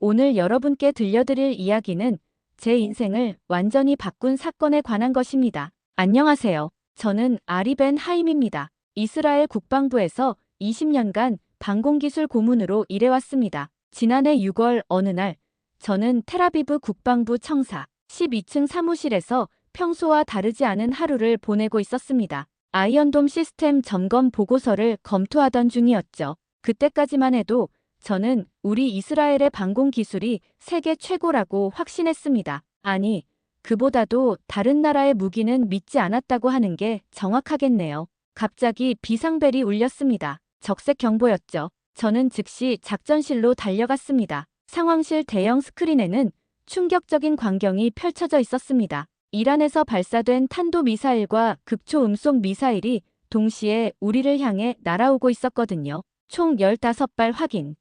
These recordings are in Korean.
오늘 여러분께 들려드릴 이야기는 제 인생을 완전히 바꾼 사건에 관한 것입니다. 안녕하세요. 저는 아리 벤 하임입니다. 이스라엘 국방부에서 20년간 방공기술 고문으로 일해왔습니다. 지난해 6월 어느 날 저는 텔아비브 국방부 청사 12층 사무실에서 평소와 다르지 않은 하루를 보내고 있었습니다. 아이언돔 시스템 점검 보고서를 검토하던 중이었죠. 그때까지만 해도 저는 우리 이스라엘의 방공 기술이 세계 최고라고 확신했습니다. 아니, 그보다도 다른 나라의 무기는 믿지 않았다고 하는 게 정확하겠네요. 갑자기 비상벨이 울렸습니다. 적색 경보였죠. 저는 즉시 작전실로 달려갔습니다. 상황실 대형 스크린에는 충격적인 광경이 펼쳐져 있었습니다. 이란에서 발사된 탄도미사일과 극초음속 미사일이 동시에 우리를 향해 날아오고 있었거든요. 총 15발 확인.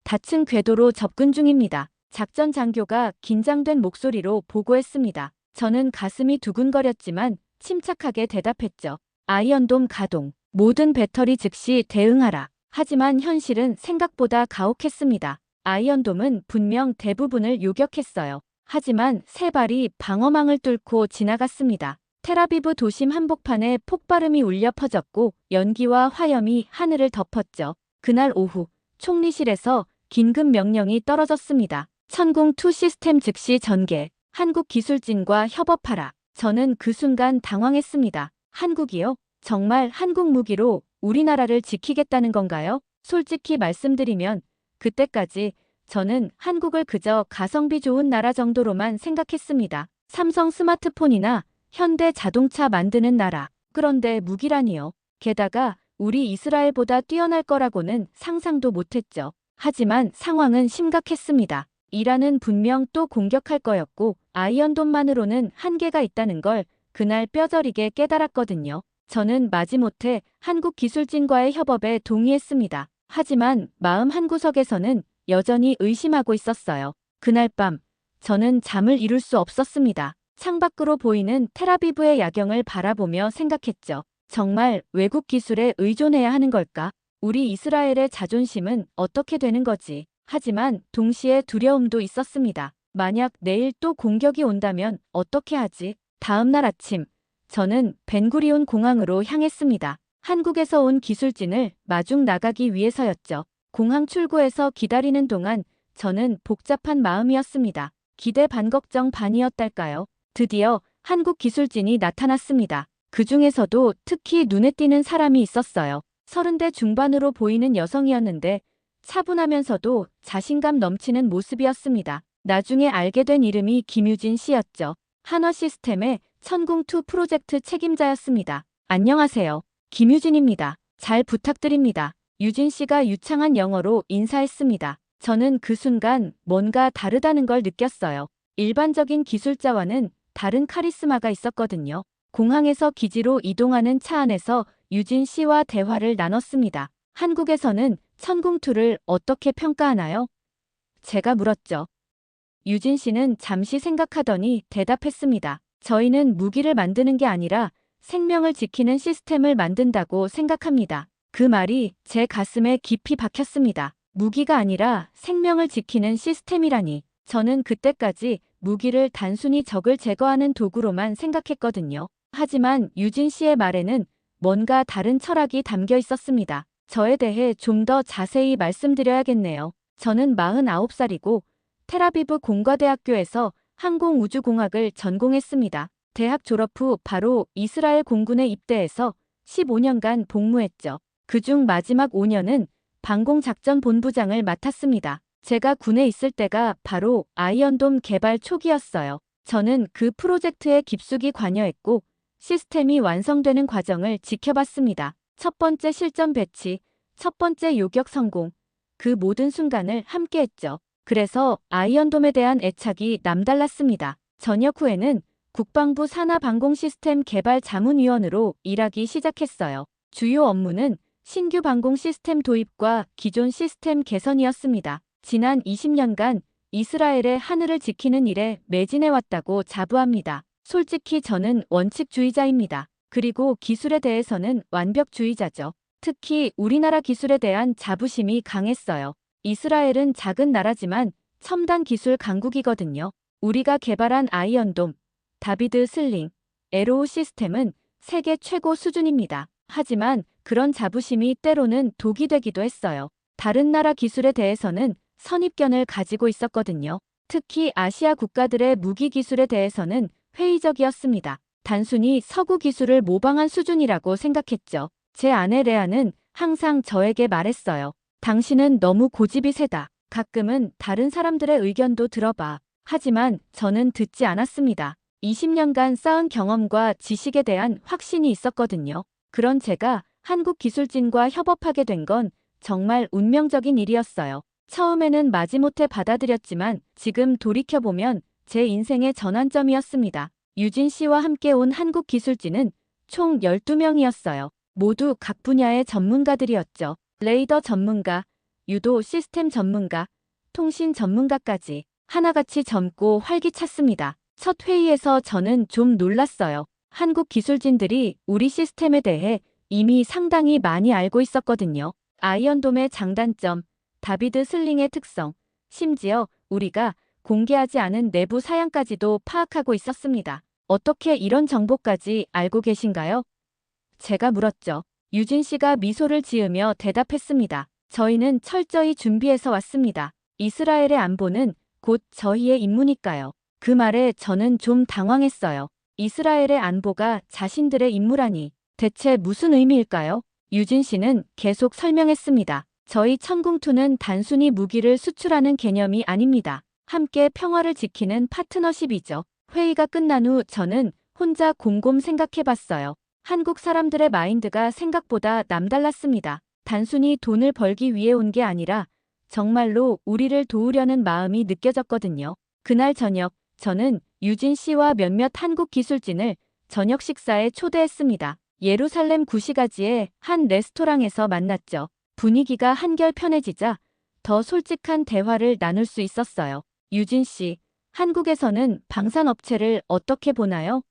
닫힌 궤도로 접근 중입니다. 작전 장교가 긴장된 목소리로 보고했습니다. 저는 가슴이 두근거렸지만 침착하게 대답했죠. 아이언돔 가동. 모든 배터리 즉시 대응하라. 하지만 현실은 생각보다 가혹했습니다. 아이언돔은 분명 대부분을 요격했어요. 하지만 세 발이 방어망을 뚫고 지나갔습니다. 텔아비브 도심 한복판에 폭발음이 울려 퍼졌고 연기와 화염이 하늘을 덮었죠. 그날 오후 총리실에서 긴급 명령이 떨어졌습니다. 천궁2 시스템 즉시 전개. 한국 기술진과 협업하라. 저는 그 순간 당황했습니다. 한국이요? 정말 한국 무기로 우리나라를 지키겠다는 건가요? 솔직히 말씀드리면 그때까지 저는 한국을 그저 가성비 좋은 나라 정도로만 생각했습니다. 삼성 스마트폰이나 현대 자동차 만드는 나라. 그런데 무기라니요. 게다가 우리 이스라엘보다 뛰어날 거라고는 상상도 못했죠. 하지만 상황은 심각했습니다. 이란은 분명 또 공격할 거였고 아이언돔만으로는 한계가 있다는 걸 그날 뼈저리게 깨달았거든요. 저는 마지못해 한국 기술진과의 협업에 동의했습니다. 하지만 마음 한구석에서는 여전히 의심하고 있었어요. 그날 밤 저는 잠을 이룰 수 없었습니다. 창밖으로 보이는 텔아비브의 야경을 바라보며 생각했죠. 정말 외국 기술에 의존해야 하는 걸까? 우리 이스라엘의 자존심은 어떻게 되는 거지? 하지만 동시에 두려움도 있었습니다. 만약 내일 또 공격이 온다면 어떻게 하지? 다음 날 아침 저는 벤구리온 공항으로 향했습니다. 한국에서 온 기술진을 마중 나가기 위해서였죠. 공항 출구에서 기다리는 동안 저는 복잡한 마음이었습니다. 기대 반 걱정 반이었달까요? 드디어 한국 기술진이 나타났습니다. 그 중에서도 특히 눈에 띄는 사람이 있었어요. 30대 중반으로 보이는 여성이었는데 차분하면서도 자신감 넘치는 모습이었습니다. 나중에 알게 된 이름이 김유진 씨였죠. 한화 시스템의 천궁2 프로젝트 책임자였습니다. 안녕하세요. 김유진입니다. 잘 부탁드립니다. 유진 씨가 유창한 영어로 인사했습니다. 저는 그 순간 뭔가 다르다는 걸 느꼈어요. 일반적인 기술자와는 다른 카리스마가 있었거든요. 공항에서 기지로 이동하는 차 안에서 유진 씨와 대화를 나눴습니다. 한국에서는 천궁2를 어떻게 평가하나요? 제가 물었죠. 유진 씨는 잠시 생각하더니 대답했습니다. 저희는 무기를 만드는 게 아니라 생명을 지키는 시스템을 만든다고 생각합니다. 그 말이 제 가슴에 깊이 박혔습니다. 무기가 아니라 생명을 지키는 시스템이라니. 저는 그때까지 무기를 단순히 적을 제거하는 도구로만 생각했거든요. 하지만 유진 씨의 말에는 뭔가 다른 철학이 담겨 있었습니다. 저에 대해 좀 더 자세히 말씀드려야겠네요. 저는 49살이고 텔아비브 공과대학교에서 항공우주공학을 전공했습니다. 대학 졸업 후 바로 이스라엘 공군에 입대해서 15년간 복무했죠. 그중 마지막 5년은 방공작전본부장을 맡았습니다. 제가 군에 있을 때가 바로 아이언돔 개발 초기였어요. 저는 그 프로젝트에 깊숙이 관여했고 시스템이 완성되는 과정을 지켜봤습니다. 첫 번째 실전 배치, 첫 번째 요격 성공, 그 모든 순간을 함께했죠. 그래서 아이언돔에 대한 애착이 남달랐습니다. 전역 후에는 국방부 산하방공시스템 개발 자문위원으로 일하기 시작했어요. 주요 업무는 신규 방공 시스템 도입과 기존 시스템 개선이었습니다. 지난 20년간 이스라엘의 하늘을 지키는 일에 매진해왔다고 자부합니다. 솔직히 저는 원칙주의자입니다. 그리고 기술에 대해서는 완벽주의자죠. 특히 우리나라 기술에 대한 자부심이 강했어요. 이스라엘은 작은 나라지만 첨단 기술 강국이거든요. 우리가 개발한 아이언돔, 다비드 슬링, 에로우 시스템은 세계 최고 수준입니다. 하지만 그런 자부심이 때로는 독이 되기도 했어요. 다른 나라 기술에 대해서는 선입견을 가지고 있었거든요. 특히 아시아 국가들의 무기 기술에 대해서는 회의적이었습니다. 단순히 서구 기술을 모방한 수준이라고 생각했죠. 제 아내 레아는 항상 저에게 말했어요. 당신은 너무 고집이 세다. 가끔은 다른 사람들의 의견도 들어봐. 하지만 저는 듣지 않았습니다. 20년간 쌓은 경험과 지식에 대한 확신이 있었거든요. 그런 제가 한국 기술진과 협업하게 된 건 정말 운명적인 일이었어요. 처음에는 마지못해 받아들였지만 지금 돌이켜보면 제 인생의 전환점이었습니다. 유진 씨와 함께 온 한국 기술진은 총 12명이었어요. 모두 각 분야의 전문가들이었죠. 레이더 전문가, 유도 시스템 전문가, 통신 전문가까지 하나같이 젊고 활기찼습니다. 첫 회의에서 저는 좀 놀랐어요. 한국 기술진들이 우리 시스템에 대해 이미 상당히 많이 알고 있었거든요. 아이언돔의 장단점, 다비드 슬링의 특성, 심지어 우리가 공개하지 않은 내부 사양까지도 파악하고 있었습니다. 어떻게 이런 정보까지 알고 계신가요? 제가 물었죠. 유진 씨가 미소를 지으며 대답했습니다. 저희는 철저히 준비해서 왔습니다. 이스라엘의 안보는 곧 저희의 임무니까요. 그 말에 저는 좀 당황했어요. 이스라엘의 안보가 자신들의 임무라니 대체 무슨 의미일까요? 유진 씨는 계속 설명했습니다. 저희 천궁2는 단순히 무기를 수출하는 개념이 아닙니다. 함께 평화를 지키는 파트너십이죠. 회의가 끝난 후 저는 혼자 곰곰 생각해봤어요. 한국 사람들의 마인드가 생각보다 남달랐습니다. 단순히 돈을 벌기 위해 온 게 아니라 정말로 우리를 도우려는 마음이 느껴졌거든요. 그날 저녁, 저는 유진 씨와 몇몇 한국 기술진을 저녁 식사에 초대했습니다. 예루살렘 구시가지의 한 레스토랑에서 만났죠. 분위기가 한결 편해지자 더 솔직한 대화를 나눌 수 있었어요. 유진 씨, 한국에서는 방산업체를 어떻게 보나요?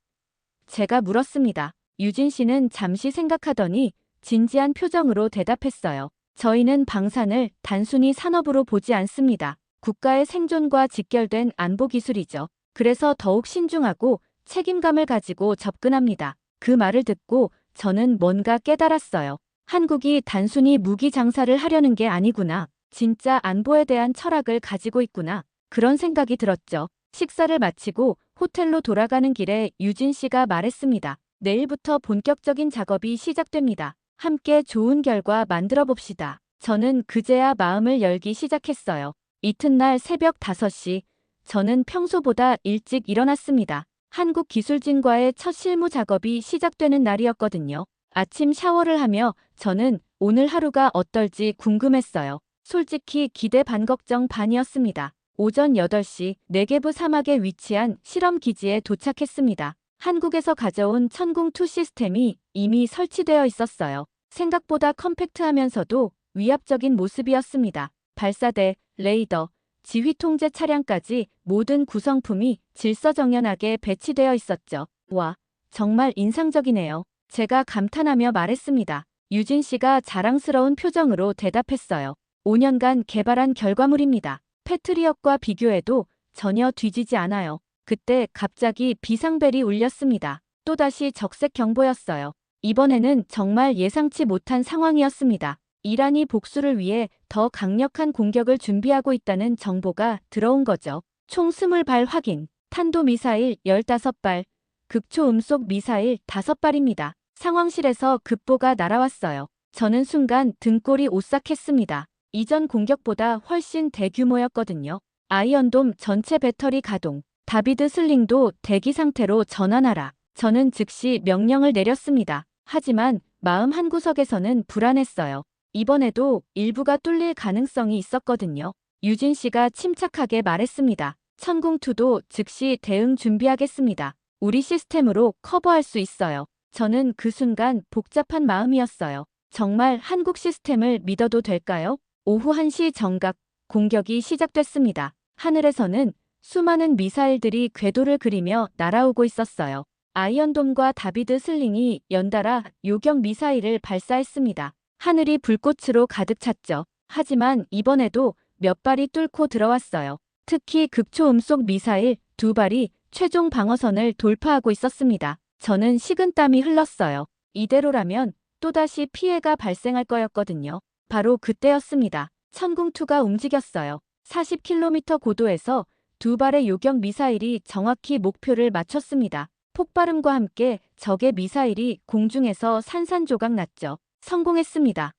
제가 물었습니다. 유진 씨는 잠시 생각하더니 진지한 표정으로 대답했어요. 저희는 방산을 단순히 산업으로 보지 않습니다. 국가의 생존과 직결된 안보 기술이죠. 그래서 더욱 신중하고 책임감을 가지고 접근합니다. 그 말을 듣고 저는 뭔가 깨달았어요. 한국이 단순히 무기 장사를 하려는 게 아니구나. 진짜 안보에 대한 철학을 가지고 있구나. 그런 생각이 들었죠. 식사를 마치고 호텔로 돌아가는 길에 유진 씨가 말했습니다. 내일부터 본격적인 작업이 시작됩니다. 함께 좋은 결과 만들어 봅시다. 저는 그제야 마음을 열기 시작했어요. 이튿날 새벽 5시, 저는 평소보다 일찍 일어났습니다. 한국 기술진과의 첫 실무 작업이 시작되는 날이었거든요. 아침 샤워를 하며 저는 오늘 하루가 어떨지 궁금했어요. 솔직히 기대 반 걱정 반이었습니다. 오전 8시 네게브 사막에 위치한 실험 기지에 도착했습니다. 한국에서 가져온 천궁2 시스템이 이미 설치되어 있었어요. 생각보다 컴팩트하면서도 위압적인 모습이었습니다. 발사대, 레이더, 지휘 통제 차량까지 모든 구성품이 질서정연하게 배치되어 있었죠. 와, 정말 인상적이네요. 제가 감탄하며 말했습니다. 유진 씨가 자랑스러운 표정으로 대답했어요. 5년간 개발한 결과물입니다. 패트리엇과 비교해도 전혀 뒤지지 않아요. 그때 갑자기 비상벨이 울렸습니다. 또다시 적색 경보였어요. 이번에는 정말 예상치 못한 상황이었습니다. 이란이 복수를 위해 더 강력한 공격을 준비하고 있다는 정보가 들어온 거죠. 총 20발 확인, 탄도미사일 15발, 극초음속 미사일 5발입니다. 상황실에서 급보가 날아왔어요. 저는 순간 등골이 오싹했습니다. 이전 공격보다 훨씬 대규모였거든요. 아이언돔 전체 배터리 가동, 다비드 슬링도 대기 상태로 전환하라. 저는 즉시 명령을 내렸습니다. 하지만 마음 한구석에서는 불안했어요. 이번에도 일부가 뚫릴 가능성이 있었거든요. 유진 씨가 침착하게 말했습니다. 천궁2도 즉시 대응 준비하겠습니다. 우리 시스템으로 커버할 수 있어요. 저는 그 순간 복잡한 마음이었어요. 정말 한국 시스템을 믿어도 될까요? 오후 1시 정각, 공격이 시작됐습니다. 하늘에서는 수많은 미사일들이 궤도를 그리며 날아오고 있었어요. 아이언돔과 다비드 슬링이 연달아 요격 미사일을 발사했습니다. 하늘이 불꽃으로 가득 찼죠. 하지만 이번에도 몇 발이 뚫고 들어왔어요. 특히 극초음속 미사일 두 발이 최종 방어선을 돌파하고 있었습니다. 저는 식은땀이 흘렀어요. 이대로라면 또다시 피해가 발생할 거였거든요. 바로 그때였습니다. 천궁2가 움직였어요. 40km 고도에서 두 발의 요격 미사일이 정확히 목표를 맞췄습니다. 폭발음과 함께 적의 미사일이 공중에서 산산조각 났죠. 성공했습니다.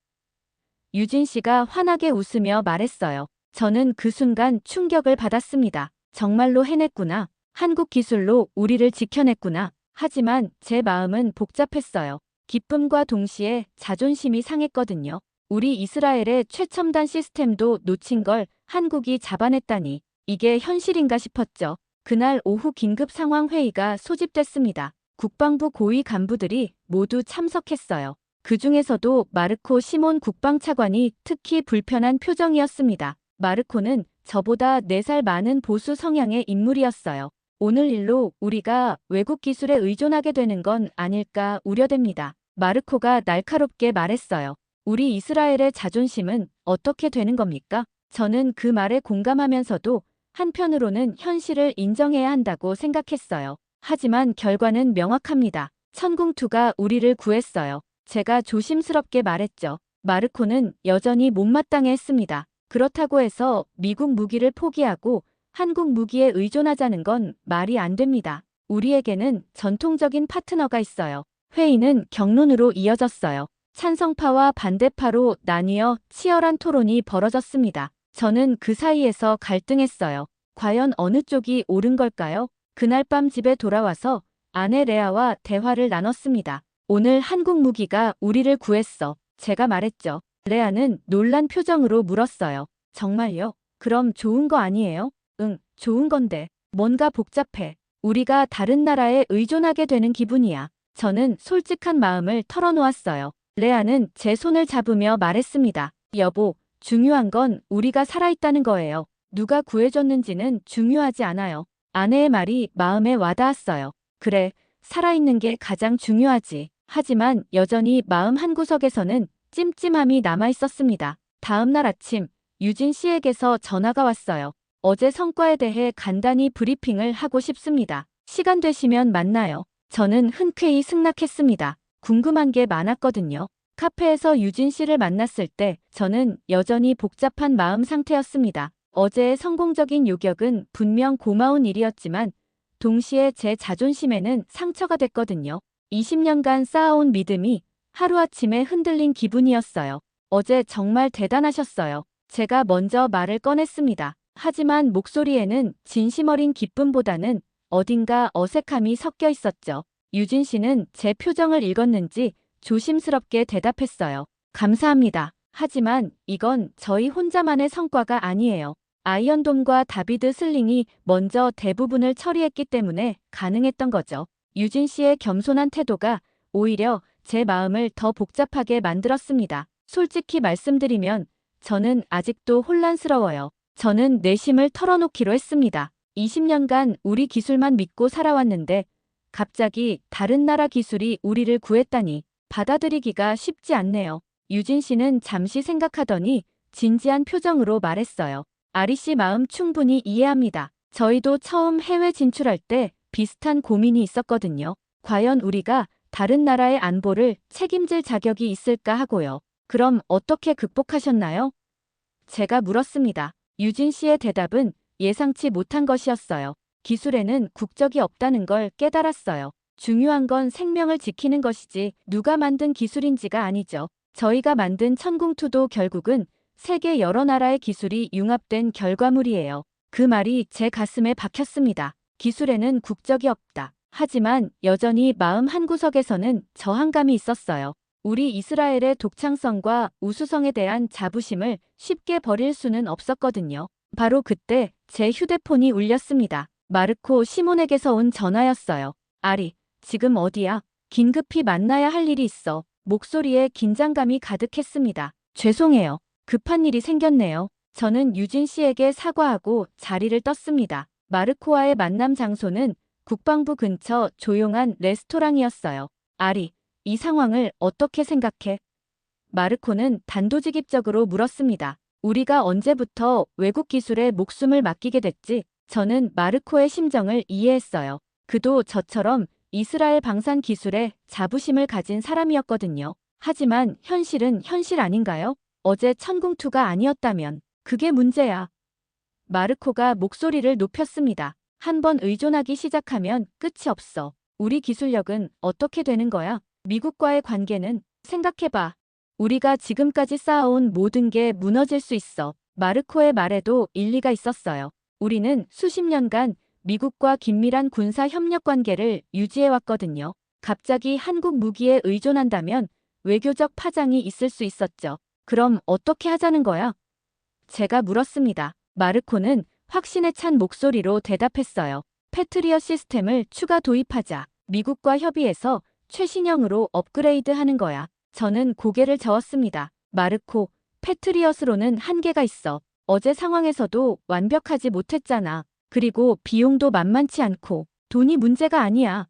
유진 씨가 환하게 웃으며 말했어요. 저는 그 순간 충격을 받았습니다. 정말로 해냈구나. 한국 기술로 우리를 지켜냈구나. 하지만 제 마음은 복잡했어요. 기쁨과 동시에 자존심이 상했거든요. 우리 이스라엘의 최첨단 시스템도 놓친 걸 한국이 잡아냈다니. 이게 현실인가 싶었죠. 그날 오후 긴급 상황 회의가 소집됐습니다. 국방부 고위 간부들이 모두 참석했어요. 그 중에서도 마르코 시몬 국방차관이 특히 불편한 표정이었습니다. 마르코는 저보다 4살 많은 보수 성향의 인물이었어요. 오늘 일로 우리가 외국 기술에 의존하게 되는 건 아닐까 우려됩니다. 마르코가 날카롭게 말했어요. 우리 이스라엘의 자존심은 어떻게 되는 겁니까? 저는 그 말에 공감하면서도 한편으로는 현실을 인정해야 한다고 생각했어요. 하지만 결과는 명확합니다. 천궁2가 우리를 구했어요. 제가 조심스럽게 말했죠. 마르코는 여전히 못마땅해 했습니다. 그렇다고 해서 미국 무기를 포기하고 한국 무기에 의존하자는 건 말이 안 됩니다. 우리에게는 전통적인 파트너가 있어요. 회의는 격론으로 이어졌어요. 찬성파와 반대파로 나뉘어 치열한 토론이 벌어졌습니다. 저는 그 사이에서 갈등했어요. 과연 어느 쪽이 옳은 걸까요? 그날 밤 집에 돌아와서 아내 레아와 대화를 나눴습니다. 오늘 한국 무기가 우리를 구했어. 제가 말했죠. 레아는 놀란 표정으로 물었어요. 정말요? 그럼 좋은 거 아니에요? 응, 좋은 건데. 뭔가 복잡해. 우리가 다른 나라에 의존하게 되는 기분이야. 저는 솔직한 마음을 털어놓았어요. 레아는 제 손을 잡으며 말했습니다. 여보, 중요한 건 우리가 살아있다는 거예요. 누가 구해줬는지는 중요하지 않아요. 아내의 말이 마음에 와닿았어요. 그래, 살아있는 게 가장 중요하지. 하지만 여전히 마음 한구석에서는 찜찜함이 남아있었습니다. 다음 날 아침, 유진 씨에게서 전화가 왔어요. 어제 성과에 대해 간단히 브리핑을 하고 싶습니다. 시간 되시면 만나요. 저는 흔쾌히 승낙했습니다. 궁금한 게 많았거든요. 카페에서 유진 씨를 만났을 때 저는 여전히 복잡한 마음 상태였습니다. 어제의 성공적인 요격은 분명 고마운 일이었지만 동시에 제 자존심에는 상처가 됐거든요. 20년간 쌓아온 믿음이 하루아침에 흔들린 기분이었어요. 어제 정말 대단하셨어요. 제가 먼저 말을 꺼냈습니다. 하지만 목소리에는 진심 어린 기쁨보다는 어딘가 어색함이 섞여 있었죠. 유진 씨는 제 표정을 읽었는지 조심스럽게 대답했어요. 감사합니다. 하지만 이건 저희 혼자만의 성과가 아니에요. 아이언돔과 다비드 슬링이 먼저 대부분을 처리했기 때문에 가능했던 거죠. 유진 씨의 겸손한 태도가 오히려 제 마음을 더 복잡하게 만들었습니다. 솔직히 말씀드리면 저는 아직도 혼란스러워요. 저는 내심을 털어놓기로 했습니다. 20년간 우리 기술만 믿고 살아왔는데 갑자기 다른 나라 기술이 우리를 구했다니 받아들이기가 쉽지 않네요. 유진 씨는 잠시 생각하더니 진지한 표정으로 말했어요. 아리 씨 마음 충분히 이해합니다. 저희도 처음 해외 진출할 때 비슷한 고민이 있었거든요. 과연 우리가 다른 나라의 안보를 책임질 자격이 있을까 하고요. 그럼 어떻게 극복하셨나요? 제가 물었습니다. 유진 씨의 대답은 예상치 못한 것이었어요. 기술에는 국적이 없다는 걸 깨달았어요. 중요한 건 생명을 지키는 것이지 누가 만든 기술인지가 아니죠. 저희가 만든 천궁2도 결국은 세계 여러 나라의 기술이 융합된 결과물이에요. 그 말이 제 가슴에 박혔습니다. 기술에는 국적이 없다. 하지만 여전히 마음 한구석에서는 저항감이 있었어요. 우리 이스라엘의 독창성과 우수성에 대한 자부심을 쉽게 버릴 수는 없었거든요. 바로 그때 제 휴대폰이 울렸습니다. 마르코 시몬에게서 온 전화였어요. 아리, 지금 어디야? 긴급히 만나야 할 일이 있어. 목소리에 긴장감이 가득했습니다. 죄송해요. 급한 일이 생겼네요. 저는 유진 씨에게 사과하고 자리를 떴습니다. 마르코와의 만남 장소는 국방부 근처 조용한 레스토랑이었어요. 아리, 이 상황을 어떻게 생각해? 마르코는 단도직입적으로 물었습니다. 우리가 언제부터 외국 기술에 목숨을 맡기게 됐지? 저는 마르코의 심정을 이해했어요. 그도 저처럼 이스라엘 방산 기술에 자부심을 가진 사람이었거든요. 하지만 현실은 현실 아닌가요? 어제 천궁투가 아니었다면 그게 문제야. 마르코가 목소리를 높였습니다. 한 번 의존하기 시작하면 끝이 없어. 우리 기술력은 어떻게 되는 거야? 미국과의 관계는 생각해봐. 우리가 지금까지 쌓아온 모든 게 무너질 수 있어. 마르코의 말에도 일리가 있었어요. 우리는 수십 년간 미국과 긴밀한 군사 협력 관계를 유지해왔거든요. 갑자기 한국 무기에 의존한다면 외교적 파장이 있을 수 있었죠. 그럼 어떻게 하자는 거야? 제가 물었습니다. 마르코는 확신에 찬 목소리로 대답했어요. 패트리엇 시스템을 추가 도입하자. 미국과 협의해서 최신형으로 업그레이드하는 거야. 저는 고개를 저었습니다. 마르코, 패트리엇으로는 한계가 있어. 어제 상황에서도 완벽하지 못했잖아. 그리고 비용도 만만치 않고 돈이 문제가 아니야.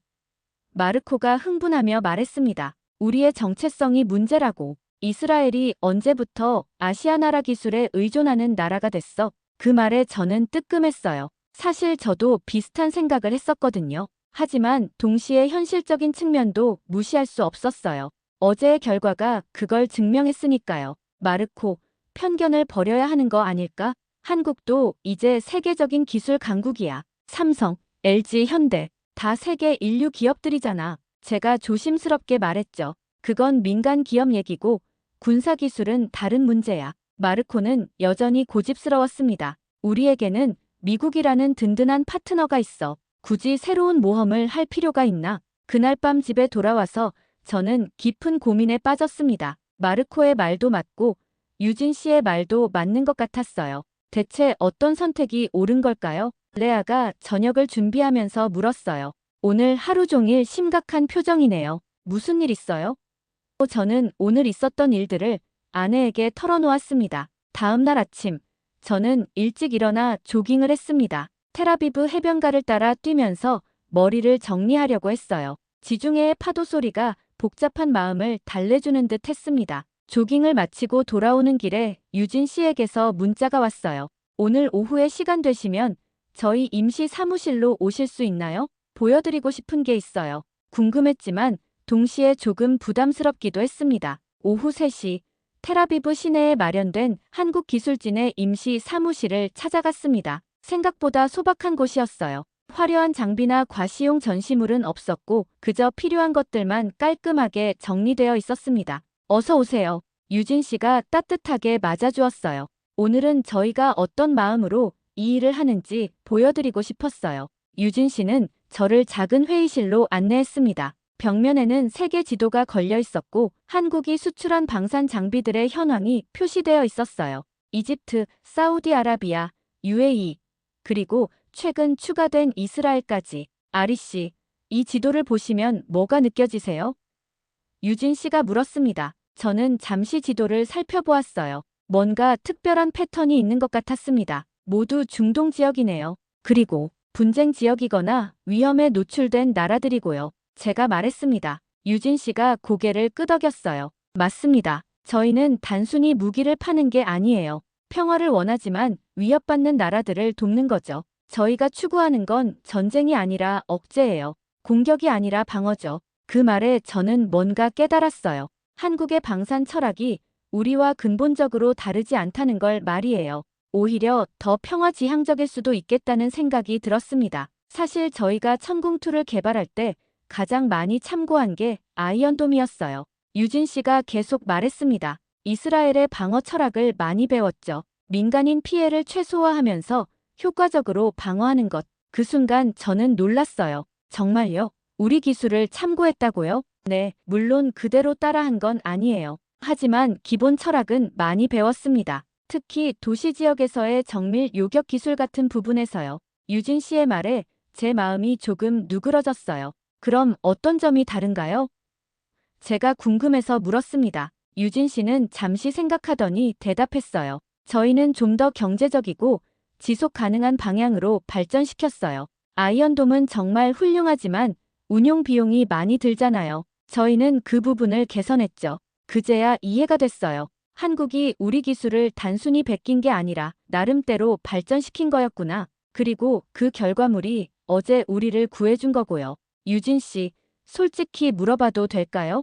마르코가 흥분하며 말했습니다. 우리의 정체성이 문제라고. 이스라엘이 언제부터 아시아 나라 기술에 의존하는 나라가 됐어? 그 말에 저는 뜨끔했어요. 사실 저도 비슷한 생각을 했었거든요. 하지만 동시에 현실적인 측면도 무시할 수 없었어요. 어제의 결과가 그걸 증명했으니까요. 마르코, 편견을 버려야 하는 거 아닐까? 한국도 이제 세계적인 기술 강국이야. 삼성, LG, 현대, 다 세계 인류 기업들이잖아. 제가 조심스럽게 말했죠. 그건 민간 기업 얘기고 군사기술은 다른 문제야. 마르코는 여전히 고집스러웠습니다. 우리에게는 미국이라는 든든한 파트너가 있어. 굳이 새로운 모험을 할 필요가 있나? 그날 밤 집에 돌아와서 저는 깊은 고민에 빠졌습니다. 마르코의 말도 맞고 유진 씨의 말도 맞는 것 같았어요. 대체 어떤 선택이 옳은 걸까요? 레아가 저녁을 준비하면서 물었어요. 오늘 하루 종일 심각한 표정이네요. 무슨 일 있어요? 저는 오늘 있었던 일들을 아내에게 털어놓았습니다. 다음 날 아침, 저는 일찍 일어나 조깅을 했습니다. 텔아비브 해변가를 따라 뛰면서 머리를 정리하려고 했어요. 지중해의 파도 소리가 복잡한 마음을 달래주는 듯 했습니다. 조깅을 마치고 돌아오는 길에 유진 씨에게서 문자가 왔어요. 오늘 오후에 시간 되시면 저희 임시 사무실로 오실 수 있나요? 보여드리고 싶은 게 있어요. 궁금했지만 동시에 조금 부담스럽기도 했습니다. 오후 3시, 텔아비브 시내에 마련된 한국기술진의 임시 사무실을 찾아갔습니다. 생각보다 소박한 곳이었어요. 화려한 장비나 과시용 전시물은 없었고 그저 필요한 것들만 깔끔하게 정리되어 있었습니다. 어서 오세요. 유진 씨가 따뜻하게 맞아주었어요. 오늘은 저희가 어떤 마음으로 이 일을 하는지 보여드리고 싶었어요. 유진 씨는 저를 작은 회의실로 안내했습니다. 벽면에는 세계 지도가 걸려 있었고 한국이 수출한 방산 장비들의 현황이 표시되어 있었어요. 이집트, 사우디아라비아, UAE, 그리고 최근 추가된 이스라엘까지. 아리 씨, 이 지도를 보시면 뭐가 느껴지세요? 유진 씨가 물었습니다. 저는 잠시 지도를 살펴보았어요. 뭔가 특별한 패턴이 있는 것 같았습니다. 모두 중동 지역이네요. 그리고 분쟁 지역이거나 위험에 노출된 나라들이고요. 제가 말했습니다. 유진 씨가 고개를 끄덕였어요. 맞습니다. 저희는 단순히 무기를 파는 게 아니에요. 평화를 원하지만 위협받는 나라들을 돕는 거죠. 저희가 추구하는 건 전쟁이 아니라 억제예요. 공격이 아니라 방어죠. 그 말에 저는 뭔가 깨달았어요. 한국의 방산 철학이 우리와 근본적으로 다르지 않다는 걸 말이에요. 오히려 더 평화지향적일 수도 있겠다는 생각이 들었습니다. 사실 저희가 천궁2를 개발할 때 가장 많이 참고한 게 아이언돔이었어요. 유진 씨가 계속 말했습니다. 이스라엘의 방어 철학을 많이 배웠죠. 민간인 피해를 최소화하면서 효과적으로 방어하는 것. 그 순간 저는 놀랐어요. 정말요? 우리 기술을 참고했다고요? 네, 물론 그대로 따라한 건 아니에요. 하지만 기본 철학은 많이 배웠습니다. 특히 도시 지역에서의 정밀 요격 기술 같은 부분에서요. 유진 씨의 말에 제 마음이 조금 누그러졌어요. 그럼 어떤 점이 다른가요? 제가 궁금해서 물었습니다. 유진 씨는 잠시 생각하더니 대답했어요. 저희는 좀 더 경제적이고 지속 가능한 방향으로 발전시켰어요. 아이언돔은 정말 훌륭하지만 운용 비용이 많이 들잖아요. 저희는 그 부분을 개선했죠. 그제야 이해가 됐어요. 한국이 우리 기술을 단순히 베낀 게 아니라 나름대로 발전시킨 거였구나. 그리고 그 결과물이 어제 우리를 구해준 거고요. 유진 씨, 솔직히 물어봐도 될까요?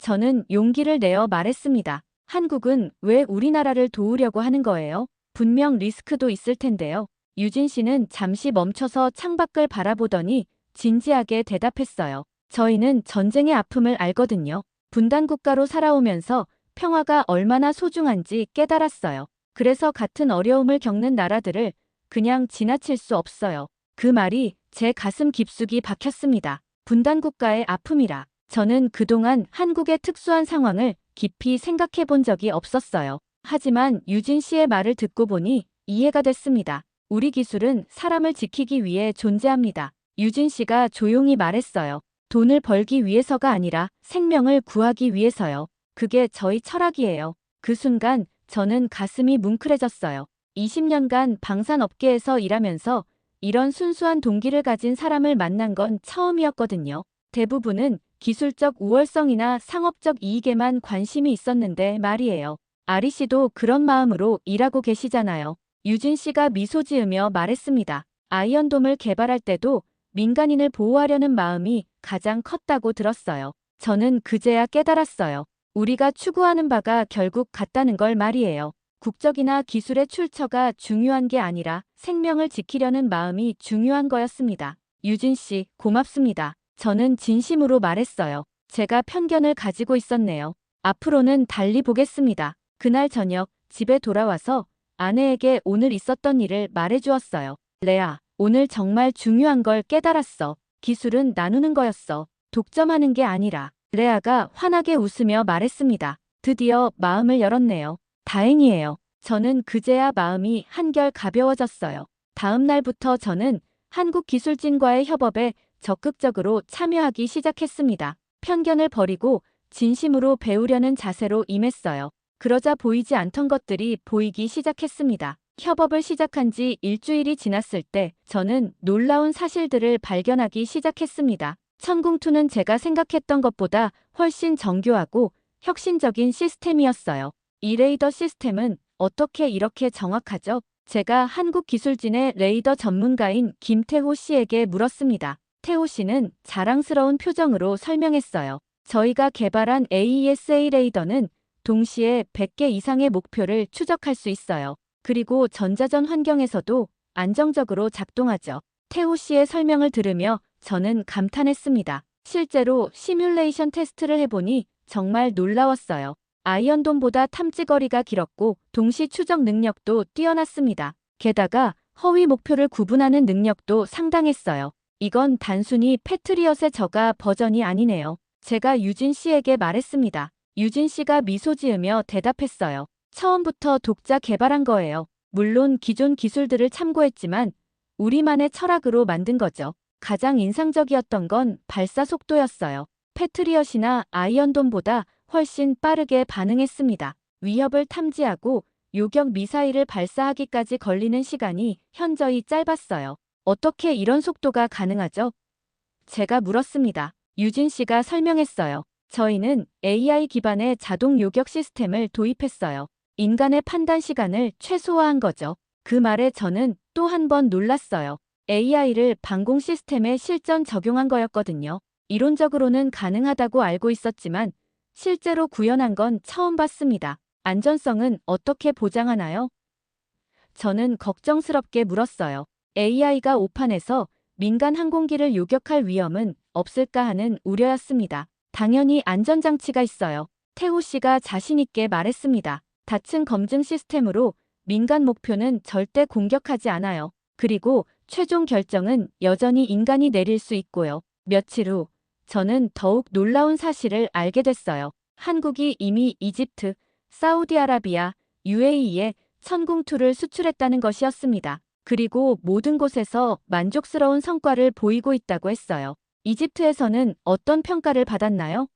저는 용기를 내어 말했습니다. 한국은 왜 우리나라를 도우려고 하는 거예요? 분명 리스크도 있을 텐데요. 유진 씨는 잠시 멈춰서 창밖을 바라보더니 진지하게 대답했어요. 저희는 전쟁의 아픔을 알거든요. 분단 국가로 살아오면서 평화가 얼마나 소중한지 깨달았어요. 그래서 같은 어려움을 겪는 나라들을 그냥 지나칠 수 없어요. 그 말이 제 가슴 깊숙이 박혔습니다. 분단 국가의 아픔이라. 저는 그동안 한국의 특수한 상황을 깊이 생각해 본 적이 없었어요. 하지만 유진 씨의 말을 듣고 보니 이해가 됐습니다. 우리 기술은 사람을 지키기 위해 존재합니다. 유진 씨가 조용히 말했어요. 돈을 벌기 위해서가 아니라 생명을 구하기 위해서요. 그게 저희 철학이에요. 그 순간 저는 가슴이 뭉클해졌어요. 20년간 방산업계에서 일하면서 이런 순수한 동기를 가진 사람을 만난 건 처음이었거든요. 대부분은 기술적 우월성이나 상업적 이익에만 관심이 있었는데 말이에요. 아리 씨도 그런 마음으로 일하고 계시잖아요. 유진 씨가 미소 지으며 말했습니다. 아이언돔을 개발할 때도 민간인을 보호하려는 마음이 가장 컸다고 들었어요. 저는 그제야 깨달았어요. 우리가 추구하는 바가 결국 같다는 걸 말이에요. 국적이나 기술의 출처가 중요한 게 아니라 생명을 지키려는 마음이 중요한 거였습니다. 유진 씨, 고맙습니다. 저는 진심으로 말했어요. 제가 편견을 가지고 있었네요. 앞으로는 달리 보겠습니다. 그날 저녁 집에 돌아와서 아내에게 오늘 있었던 일을 말해주었어요. 레아, 오늘 정말 중요한 걸 깨달았어. 기술은 나누는 거였어. 독점하는 게 아니라. 레아가 환하게 웃으며 말했습니다. 드디어 마음을 열었네요. 다행이에요. 저는 그제야 마음이 한결 가벼워졌어요. 다음 날부터 저는 한국기술진과의 협업에 적극적으로 참여하기 시작했습니다. 편견을 버리고 진심으로 배우려는 자세로 임했어요. 그러자 보이지 않던 것들이 보이기 시작했습니다. 협업을 시작한 지 일주일이 지났을 때 저는 놀라운 사실들을 발견하기 시작했습니다. 천궁2는 제가 생각했던 것보다 훨씬 정교하고 혁신적인 시스템이었어요. 이 레이더 시스템은 어떻게 이렇게 정확하죠? 제가 한국기술진의 레이더 전문가인 김태호 씨에게 물었습니다. 태호 씨는 자랑스러운 표정으로 설명했어요. 저희가 개발한 AESA 레이더는 동시에 100개 이상의 목표를 추적할 수 있어요. 그리고 전자전 환경에서도 안정적으로 작동하죠. 태호 씨의 설명을 들으며 저는 감탄했습니다. 실제로 시뮬레이션 테스트를 해보니 정말 놀라웠어요. 아이언돔보다 탐지거리가 길었고 동시 추적 능력도 뛰어났습니다. 게다가 허위 목표를 구분하는 능력도 상당했어요. 이건 단순히 패트리엇의 저가 버전이 아니네요. 제가 유진 씨에게 말했습니다. 유진 씨가 미소 지으며 대답했어요. 처음부터 독자 개발한 거예요. 물론 기존 기술들을 참고했지만 우리만의 철학으로 만든 거죠. 가장 인상적이었던 건 발사 속도였어요. 패트리엇이나 아이언돔보다 훨씬 빠르게 반응했습니다. 위협을 탐지하고 요격 미사일을 발사하기까지 걸리는 시간이 현저히 짧았어요. 어떻게 이런 속도가 가능하죠? 제가 물었습니다. 유진 씨가 설명했어요. 저희는 AI 기반의 자동 요격 시스템을 도입했어요. 인간의 판단 시간을 최소화한 거죠. 그 말에 저는 또 한 번 놀랐어요. AI를 방공 시스템에 실전 적용한 거였거든요. 이론적으로는 가능하다고 알고 있었지만 실제로 구현한 건 처음 봤습니다. 안전성은 어떻게 보장하나요? 저는 걱정스럽게 물었어요. AI가 오판해서 민간 항공기를 요격할 위험은 없을까 하는 우려였습니다. 당연히 안전장치가 있어요. 태호 씨가 자신있게 말했습니다. 다층 검증 시스템으로 민간 목표는 절대 공격하지 않아요. 그리고 최종 결정은 여전히 인간이 내릴 수 있고요. 며칠 후 저는 더욱 놀라운 사실을 알게 됐어요. 한국이 이미 이집트, 사우디아라비아, UAE에 천궁2를 수출했다는 것이었습니다. 그리고 모든 곳에서 만족스러운 성과를 보이고 있다고 했어요. 이집트에서는 어떤 평가를 받았나요?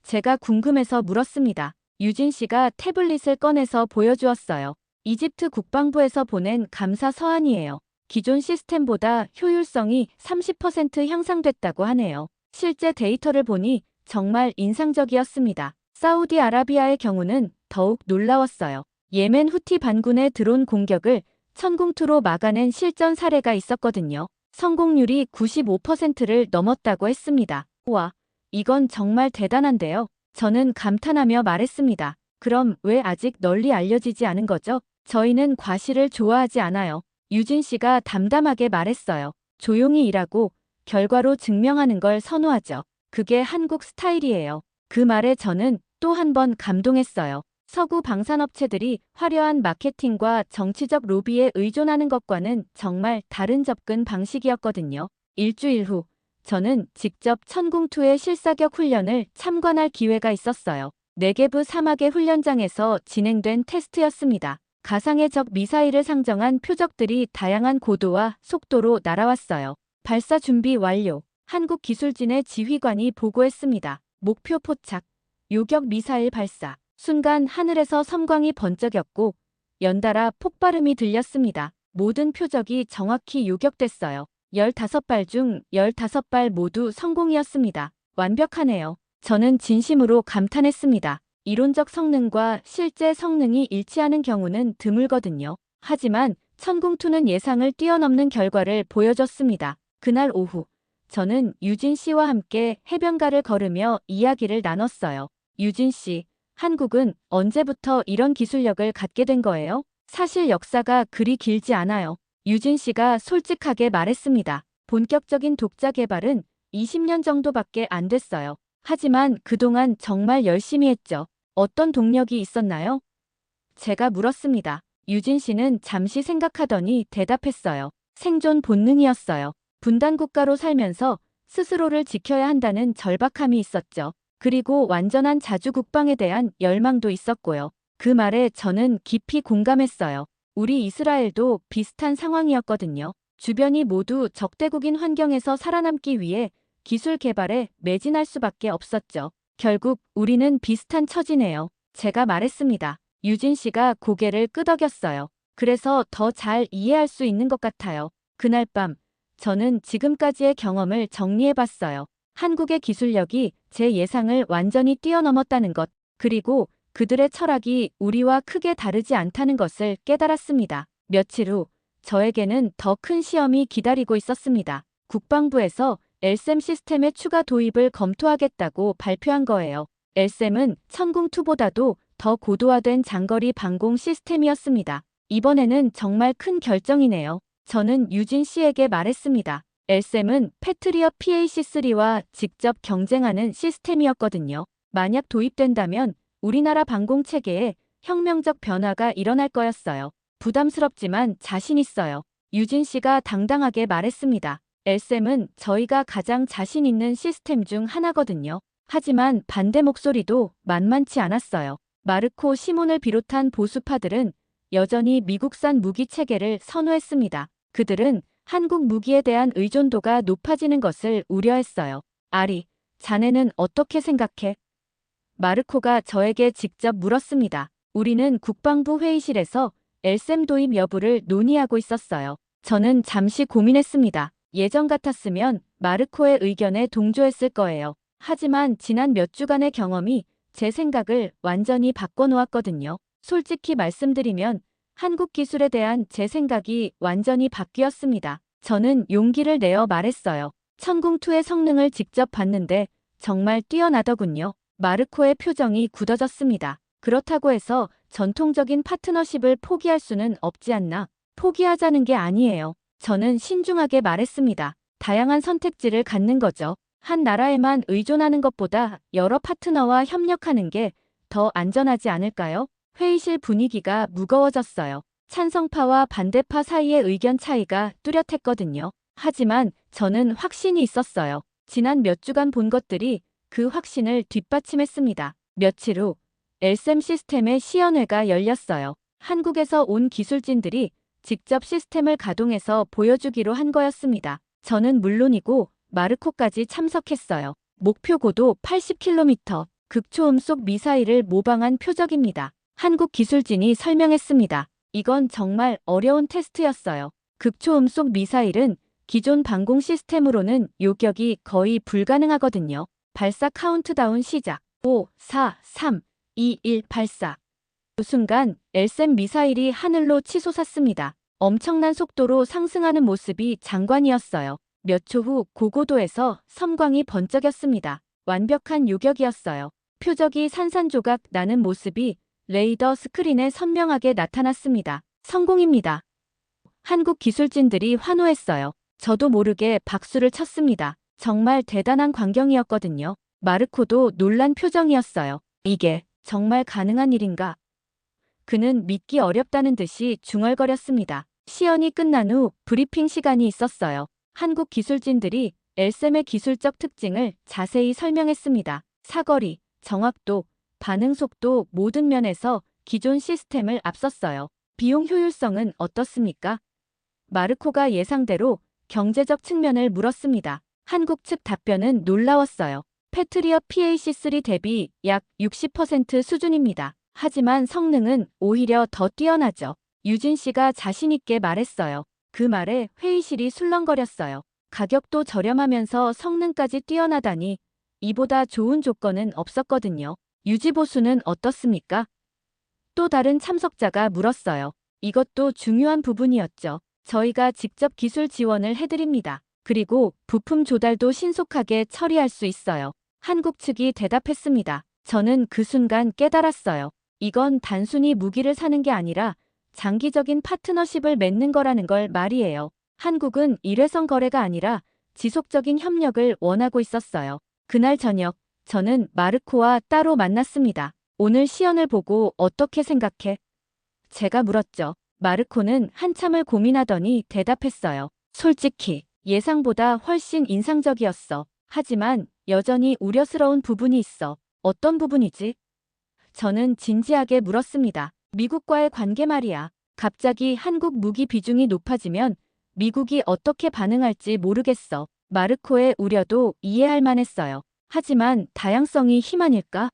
제가 궁금해서 물었습니다. 유진 씨가 태블릿을 꺼내서 보여주었어요. 이집트 국방부에서 보낸 감사 서한이에요. 기존 시스템보다 효율성이 30% 향상됐다고 하네요. 실제 데이터를 보니 정말 인상적이었습니다. 사우디아라비아의 경우는 더욱 놀라웠어요. 예멘 후티 반군의 드론 공격을 천궁2로 막아낸 실전 사례가 있었거든요. 성공률이 95%를 넘었다고 했습니다. 와, 이건 정말 대단한데요. 저는 감탄하며 말했습니다. 그럼 왜 아직 널리 알려지지 않은 거죠? 저희는 과시를 좋아하지 않아요. 유진 씨가 담담하게 말했어요. 조용히 일하고 결과로 증명하는 걸 선호하죠. 그게 한국 스타일이에요. 그 말에 저는 또 한 번 감동했어요. 서구 방산업체들이 화려한 마케팅과 정치적 로비에 의존하는 것과는 정말 다른 접근 방식이었거든요. 일주일 후, 저는 직접 천궁2의 실사격 훈련을 참관할 기회가 있었어요. 네게브 사막의 훈련장에서 진행된 테스트였습니다. 가상의 적 미사일을 상정한 표적들이 다양한 고도와 속도로 날아왔어요. 발사 준비 완료. 한국 기술진의 지휘관이 보고했습니다. 목표 포착. 요격 미사일 발사. 순간 하늘에서 섬광이 번쩍였고 연달아 폭발음이 들렸습니다. 모든 표적이 정확히 요격됐어요. 15발 중 15발 모두 성공이었습니다. 완벽하네요. 저는 진심으로 감탄했습니다. 이론적 성능과 실제 성능이 일치하는 경우는 드물거든요. 하지만 천궁2는 예상을 뛰어넘는 결과를 보여줬습니다. 그날 오후, 저는 유진 씨와 함께 해변가를 걸으며 이야기를 나눴어요. 유진 씨, 한국은 언제부터 이런 기술력을 갖게 된 거예요? 사실 역사가 그리 길지 않아요. 유진 씨가 솔직하게 말했습니다. 본격적인 독자 개발은 20년 정도밖에 안 됐어요. 하지만 그동안 정말 열심히 했죠. 어떤 동력이 있었나요? 제가 물었습니다. 유진 씨는 잠시 생각하더니 대답했어요. 생존 본능이었어요. 분단 국가로 살면서 스스로를 지켜야 한다는 절박함이 있었죠. 그리고 완전한 자주 국방에 대한 열망도 있었고요. 그 말에 저는 깊이 공감했어요. 우리 이스라엘도 비슷한 상황이었거든요. 주변이 모두 적대국인 환경에서 살아남기 위해 기술 개발에 매진할 수밖에 없었죠. 결국 우리는 비슷한 처지네요. 제가 말했습니다. 유진 씨가 고개를 끄덕였어요. 그래서 더 잘 이해할 수 있는 것 같아요. 그날 밤, 저는 지금까지의 경험을 정리해봤어요. 한국의 기술력이 제 예상을 완전히 뛰어넘었다는 것, 그리고 그들의 철학이 우리와 크게 다르지 않다는 것을 깨달았습니다. 며칠 후, 저에게는 더 큰 시험이 기다리고 있었습니다. 국방부에서 LSAM 시스템의 추가 도입을 검토하겠다고 발표한 거예요. LSAM은 천궁2보다도 더 고도화된 장거리 방공 시스템이었습니다. 이번에는 정말 큰 결정이네요. 저는 유진 씨에게 말했습니다. LSAM은 패트리엇 PAC-3와 직접 경쟁하는 시스템이었거든요. 만약 도입된다면 우리나라 방공 체계에 혁명적 변화가 일어날 거였어요. 부담스럽지만 자신 있어요. 유진 씨가 당당하게 말했습니다. LSAM은 저희가 가장 자신 있는 시스템 중 하나거든요. 하지만 반대 목소리도 만만치 않았어요. 마르코 시몬을 비롯한 보수파들은 여전히 미국산 무기 체계를 선호했습니다. 그들은 한국 무기에 대한 의존도가 높아지는 것을 우려했어요. 아리, 자네는 어떻게 생각해? 마르코가 저에게 직접 물었습니다. 우리는 국방부 회의실에서 LSAM 도입 여부를 논의하고 있었어요. 저는 잠시 고민했습니다. 예전 같았으면 마르코의 의견에 동조했을 거예요. 하지만 지난 몇 주간의 경험이 제 생각을 완전히 바꿔놓았거든요. 솔직히 말씀드리면 한국 기술에 대한 제 생각이 완전히 바뀌었습니다. 저는 용기를 내어 말했어요. 천궁2의 성능을 직접 봤는데 정말 뛰어나더군요. 마르코의 표정이 굳어졌습니다. 그렇다고 해서 전통적인 파트너십을 포기할 수는 없지 않나? 포기하자는 게 아니에요. 저는 신중하게 말했습니다. 다양한 선택지를 갖는 거죠. 한 나라에만 의존하는 것보다 여러 파트너와 협력하는 게 더 안전하지 않을까요? 회의실 분위기가 무거워졌어요. 찬성파와 반대파 사이의 의견 차이가 뚜렷했거든요. 하지만 저는 확신이 있었어요. 지난 몇 주간 본 것들이 그 확신을 뒷받침했습니다. 며칠 후 LSAM 시스템의 시연회가 열렸어요. 한국에서 온 기술진들이 직접 시스템을 가동해서 보여주기로 한 거였습니다. 저는 물론이고 마르코까지 참석했어요. 목표 고도 80km, 극초음속 미사일을 모방한 표적입니다. 한국 기술진이 설명했습니다. 이건 정말 어려운 테스트였어요. 극초음속 미사일은 기존 방공 시스템으로는 요격이 거의 불가능하거든요. 발사 카운트다운 시작. 5, 4, 3, 2, 1 발사. 그 순간 엘셈 미사일이 하늘로 치솟았습니다. 엄청난 속도로 상승하는 모습이 장관이었어요. 몇 초 후 고고도에서 섬광이 번쩍였습니다. 완벽한 요격이었어요. 표적이 산산조각 나는 모습이 레이더 스크린에 선명하게 나타났습니다. 성공입니다. 한국 기술진들이 환호했어요. 저도 모르게 박수를 쳤습니다. 정말 대단한 광경이었거든요. 마르코도 놀란 표정이었어요. 이게 정말 가능한 일인가? 그는 믿기 어렵다는 듯이 중얼거렸습니다. 시연이 끝난 후 브리핑 시간이 있었어요. 한국 기술진들이 엘셈의 기술적 특징을 자세히 설명했습니다. 사거리, 정확도, 반응 속도 모든 면에서 기존 시스템을 앞섰어요. 비용 효율성은 어떻습니까? 마르코가 예상대로 경제적 측면을 물었습니다. 한국 측 답변은 놀라웠어요. 패트리엇 PAC3 대비 약 60% 수준입니다. 하지만 성능은 오히려 더 뛰어나죠. 유진 씨가 자신있게 말했어요. 그 말에 회의실이 술렁거렸어요. 가격도 저렴하면서 성능까지 뛰어나다니 이보다 좋은 조건은 없었거든요. 유지보수는 어떻습니까? 또 다른 참석자가 물었어요. 이것도 중요한 부분이었죠. 저희가 직접 기술 지원을 해드립니다. 그리고 부품 조달도 신속하게 처리할 수 있어요. 한국 측이 대답했습니다. 저는 그 순간 깨달았어요. 이건 단순히 무기를 사는 게 아니라 장기적인 파트너십을 맺는 거라는 걸 말이에요. 한국은 일회성 거래가 아니라 지속적인 협력을 원하고 있었어요. 그날 저녁, 저는 마르코와 따로 만났습니다. 오늘 시연을 보고 어떻게 생각해? 제가 물었죠. 마르코는 한참을 고민하더니 대답했어요. 솔직히 예상보다 훨씬 인상적이었어. 하지만 여전히 우려스러운 부분이 있어. 어떤 부분이지? 저는 진지하게 물었습니다. 미국과의 관계 말이야. 갑자기 한국 무기 비중이 높아지면 미국이 어떻게 반응할지 모르겠어. 마르코의 우려도 이해할 만했어요. 하지만 다양성이 희망일까?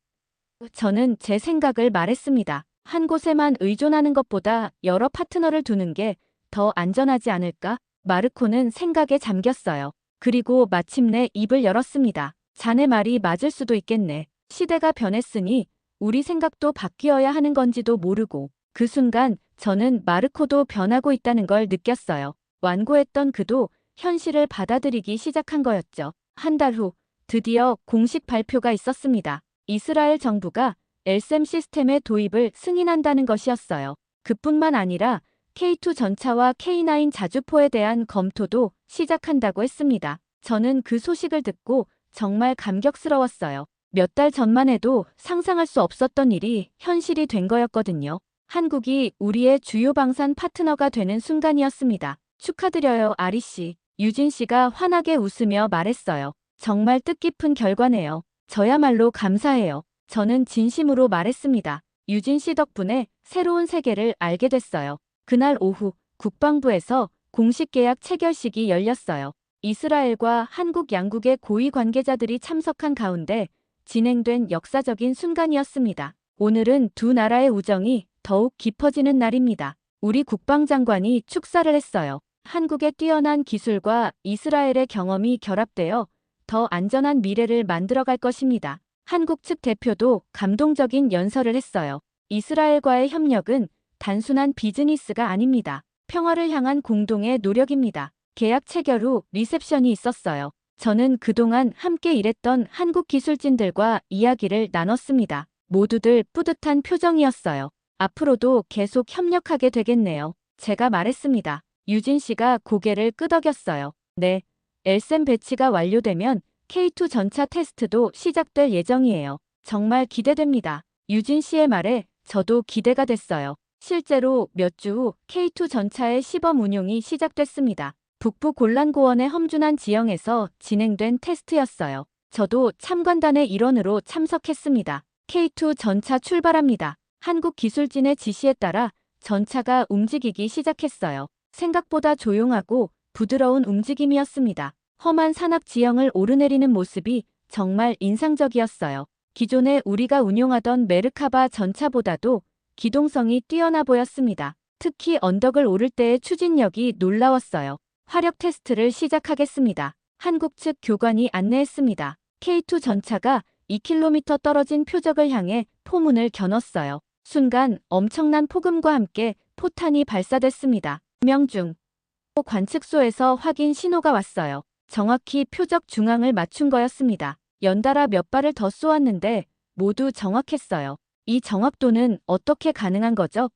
저는 제 생각을 말했습니다. 한 곳에만 의존하는 것보다 여러 파트너를 두는 게 더 안전하지 않을까? 마르코는 생각에 잠겼어요. 그리고 마침내 입을 열었습니다. 자네 말이 맞을 수도 있겠네. 시대가 변했으니 우리 생각도 바뀌어야 하는 건지도 모르고. 그 순간 저는 마르코도 변하고 있다는 걸 느꼈어요. 완고했던 그도 현실을 받아들이기 시작한 거였죠. 한 달 후 드디어 공식 발표가 있었습니다. 이스라엘 정부가 엘셈 시스템의 도입을 승인한다는 것이었어요. 그뿐만 아니라 K2 전차와 K9 자주포에 대한 검토도 시작한다고 했습니다. 저는 그 소식을 듣고 정말 감격스러웠어요. 몇 달 전만 해도 상상할 수 없었던 일이 현실이 된 거였거든요. 한국이 우리의 주요 방산 파트너가 되는 순간이었습니다. 축하드려요, 아리 씨. 유진 씨가 환하게 웃으며 말했어요. 정말 뜻깊은 결과네요. 저야말로 감사해요. 저는 진심으로 말했습니다. 유진 씨 덕분에 새로운 세계를 알게 됐어요. 그날 오후 국방부에서 공식 계약 체결식이 열렸어요. 이스라엘과 한국 양국의 고위 관계자들이 참석한 가운데 진행된 역사적인 순간이었습니다. 오늘은 두 나라의 우정이 더욱 깊어지는 날입니다. 우리 국방장관이 축사를 했어요. 한국의 뛰어난 기술과 이스라엘의 경험이 결합되어 더 안전한 미래를 만들어갈 것입니다. 한국 측 대표도 감동적인 연설을 했어요. 이스라엘과의 협력은 단순한 비즈니스가 아닙니다. 평화를 향한 공동의 노력입니다. 계약 체결 후 리셉션이 있었어요. 저는 그동안 함께 일했던 한국 기술진들과 이야기를 나눴습니다. 모두들 뿌듯한 표정이었어요. 앞으로도 계속 협력하게 되겠네요. 제가 말했습니다. 유진 씨가 고개를 끄덕였어요. 네. 엘셈 배치가 완료되면 K2 전차 테스트도 시작될 예정이에요. 정말 기대됩니다. 유진 씨의 말에 저도 기대가 됐어요. 실제로 몇 주 후 K2 전차의 시범 운용이 시작됐습니다. 북부 골란고원의 험준한 지형에서 진행된 테스트였어요. 저도 참관단의 일원으로 참석했습니다. K2 전차 출발합니다. 한국 기술진의 지시에 따라 전차가 움직이기 시작했어요. 생각보다 조용하고 부드러운 움직임이었습니다. 험한 산악 지형을 오르내리는 모습이 정말 인상적이었어요. 기존에 우리가 운용하던 메르카바 전차보다도 기동성이 뛰어나 보였습니다. 특히 언덕을 오를 때의 추진력이 놀라웠어요. 화력 테스트를 시작하겠습니다. 한국 측 교관이 안내했습니다. K2 전차가 2km 떨어진 표적을 향해 포문을 겨눴어요. 순간 엄청난 폭음과 함께 포탄이 발사됐습니다. 명중. 관측소에서 확인 신호가 왔어요. 정확히 표적 중앙을 맞춘 거였습니다. 연달아 몇 발을 더 쏘았는데 모두 정확했어요. 이 정확도는 어떻게 가능한 거죠?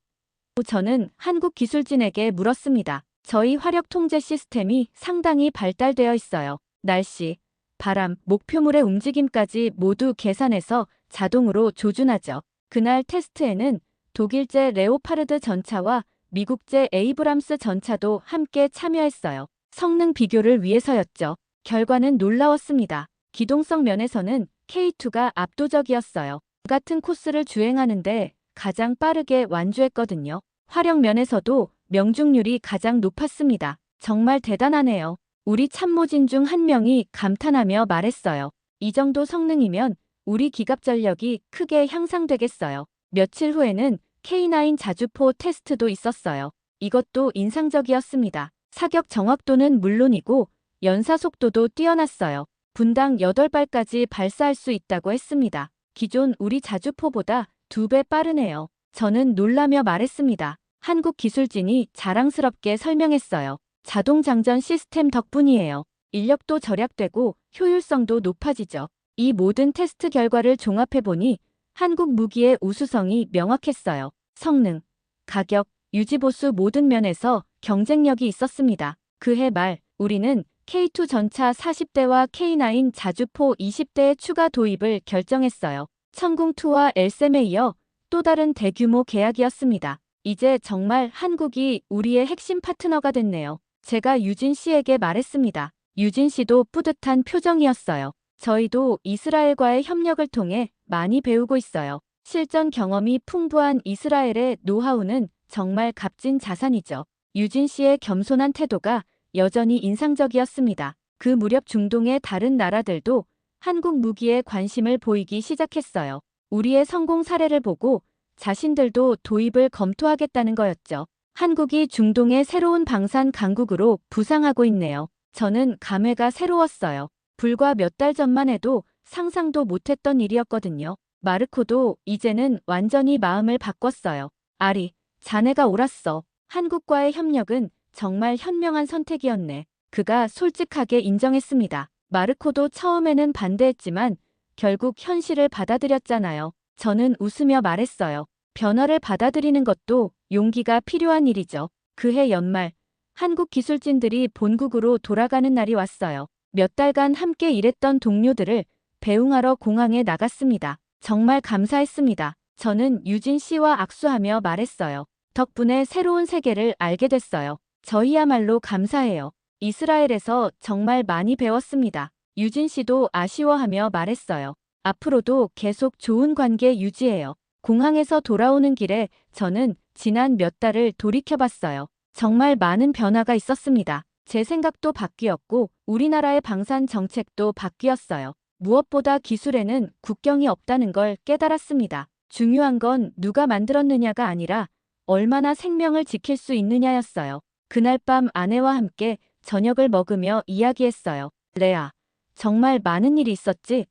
저는 한국 기술진에게 물었습니다. 저희 화력 통제 시스템이 상당히 발달되어 있어요. 날씨, 바람, 목표물의 움직임까지 모두 계산해서 자동으로 조준하죠. 그날 테스트에는 독일제 레오파르드 전차와 미국제 에이브람스 전차도 함께 참여했어요. 성능 비교를 위해서였죠. 결과는 놀라웠습니다. 기동성 면에서는 K2가 압도적이었어요. 같은 코스를 주행하는데 가장 빠르게 완주했거든요. 화력 면에서도 명중률이 가장 높았습니다. 정말 대단하네요. 우리 참모진 중 한 명이 감탄하며 말했어요. 이 정도 성능이면 우리 기갑 전력이 크게 향상되겠어요. 며칠 후에는 K9 자주포 테스트도 있었어요. 이것도 인상적이었습니다. 사격 정확도는 물론이고 연사 속도도 뛰어났어요. 분당 8발까지 발사할 수 있다고 했습니다. 기존 우리 자주포보다 2배 빠르네요. 저는 놀라며 말했습니다. 한국 기술진이 자랑스럽게 설명했어요. 자동 장전 시스템 덕분이에요. 인력도 절약되고 효율성도 높아지죠. 이 모든 테스트 결과를 종합해보니 한국 무기의 우수성이 명확했어요. 성능, 가격, 유지보수 모든 면에서 경쟁력이 있었습니다. 그해 말 우리는 K2 전차 40대와 K9 자주포 20대의 추가 도입을 결정했어요. 천궁2와 엘셈에 이어 또 다른 대규모 계약이었습니다. 이제 정말 한국이 우리의 핵심 파트너가 됐네요. 제가 유진 씨에게 말했습니다. 유진 씨도 뿌듯한 표정이었어요. 저희도 이스라엘과의 협력을 통해 많이 배우고 있어요. 실전 경험이 풍부한 이스라엘의 노하우는 정말 값진 자산이죠. 유진 씨의 겸손한 태도가 여전히 인상적이었습니다. 그 무렵 중동의 다른 나라들도 한국 무기에 관심을 보이기 시작했어요. 우리의 성공 사례를 보고 자신들도 도입을 검토하겠다는 거였죠. 한국이 중동의 새로운 방산 강국으로 부상하고 있네요. 저는 감회가 새로웠어요. 불과 몇 달 전만 해도 상상도 못했던 일이었거든요. 마르코도 이제는 완전히 마음을 바꿨어요. 아리, 자네가 옳았어. 한국과의 협력은 정말 현명한 선택이었네. 그가 솔직하게 인정했습니다. 마르코도 처음에는 반대했지만 결국 현실을 받아들였잖아요. 저는 웃으며 말했어요. 변화를 받아들이는 것도 용기가 필요한 일이죠. 그해 연말, 한국 기술진들이 본국으로 돌아가는 날이 왔어요. 몇 달간 함께 일했던 동료들을 배웅하러 공항에 나갔습니다. 정말 감사했습니다. 저는 유진 씨와 악수하며 말했어요. 덕분에 새로운 세계를 알게 됐어요. 저희야말로 감사해요. 이스라엘에서 정말 많이 배웠습니다. 유진 씨도 아쉬워하며 말했어요. 앞으로도 계속 좋은 관계 유지해요. 공항에서 돌아오는 길에 저는 지난 몇 달을 돌이켜봤어요. 정말 많은 변화가 있었습니다. 제 생각도 바뀌었고 우리나라의 방산 정책도 바뀌었어요. 무엇보다 기술에는 국경이 없다는 걸 깨달았습니다. 중요한 건 누가 만들었느냐가 아니라 얼마나 생명을 지킬 수 있느냐였어요. 그날 밤 아내와 함께 저녁을 먹으며 이야기했어요. 레아, 정말 많은 일이 있었지?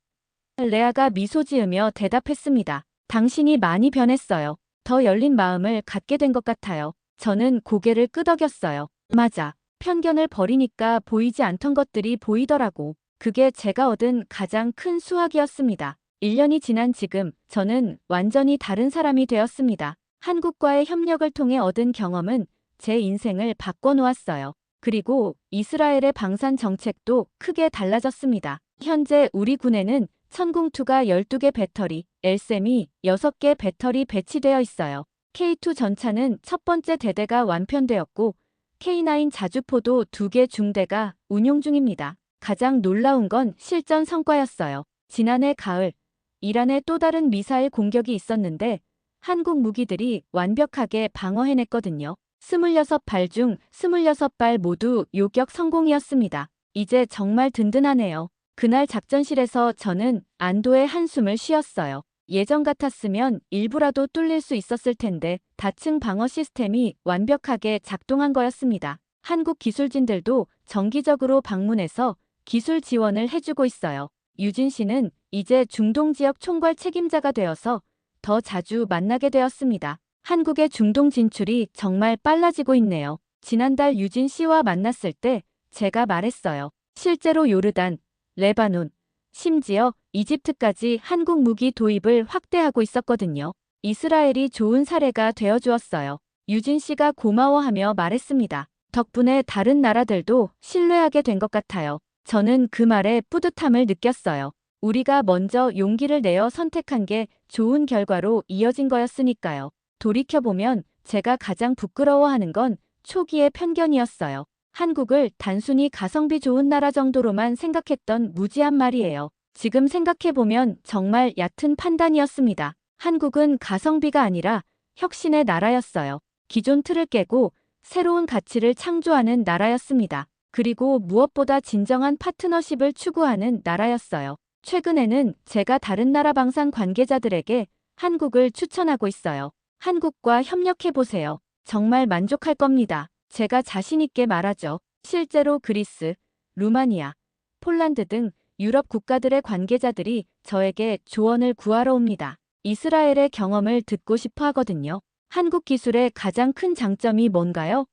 레아가 미소 지으며 대답했습니다. 당신이 많이 변했어요. 더 열린 마음을 갖게 된 것 같아요. 저는 고개를 끄덕였어요. 맞아. 편견을 버리니까 보이지 않던 것들이 보이더라고. 그게 제가 얻은 가장 큰 수확이었습니다. 1년이 지난 지금 저는 완전히 다른 사람이 되었습니다. 한국과의 협력을 통해 얻은 경험은 제 인생을 바꿔놓았어요. 그리고 이스라엘의 방산 정책도 크게 달라졌습니다. 현재 우리 군에는 천궁2가 12개 배터리, 엘셈이 6개 배터리 배치되어 있어요. K2 전차는 첫 번째 대대가 완편되었고 K9 자주포도 2개 중대가 운용 중입니다. 가장 놀라운 건 실전 성과였어요. 지난해 가을, 이란의 또 다른 미사일 공격이 있었는데 한국 무기들이 완벽하게 방어해냈거든요. 26발 중 26발 모두 요격 성공이었습니다. 이제 정말 든든하네요. 그날 작전실에서 저는 안도의 한숨을 쉬었어요. 예전 같았으면 일부라도 뚫릴 수 있었을 텐데 다층 방어 시스템이 완벽하게 작동한 거였습니다. 한국 기술진들도 정기적으로 방문해서 기술 지원을 해주고 있어요. 유진 씨는 이제 중동 지역 총괄 책임자가 되어서 더 자주 만나게 되었습니다. 한국의 중동 진출이 정말 빨라지고 있네요. 지난달 유진 씨와 만났을 때 제가 말했어요. 실제로 요르단, 레바논, 심지어 이집트까지 한국 무기 도입을 확대하고 있었거든요. 이스라엘이 좋은 사례가 되어주었어요. 유진 씨가 고마워하며 말했습니다. 덕분에 다른 나라들도 신뢰하게 된 것 같아요. 저는 그 말에 뿌듯함을 느꼈어요. 우리가 먼저 용기를 내어 선택한 게 좋은 결과로 이어진 거였으니까요. 돌이켜보면 제가 가장 부끄러워하는 건 초기의 편견이었어요. 한국을 단순히 가성비 좋은 나라 정도로만 생각했던 무지한 말이에요. 지금 생각해보면 정말 얕은 판단이었습니다. 한국은 가성비가 아니라 혁신의 나라였어요. 기존 틀을 깨고 새로운 가치를 창조하는 나라였습니다. 그리고 무엇보다 진정한 파트너십을 추구하는 나라였어요. 최근에는 제가 다른 나라 방산 관계자들에게 한국을 추천하고 있어요. 한국과 협력해보세요. 정말 만족할 겁니다. 제가 자신있게 말하죠. 실제로 그리스, 루마니아, 폴란드 등 유럽 국가들의 관계자들이 저에게 조언을 구하러 옵니다. 이스라엘의 경험을 듣고 싶어 하거든요. 한국 기술의 가장 큰 장점이 뭔가요?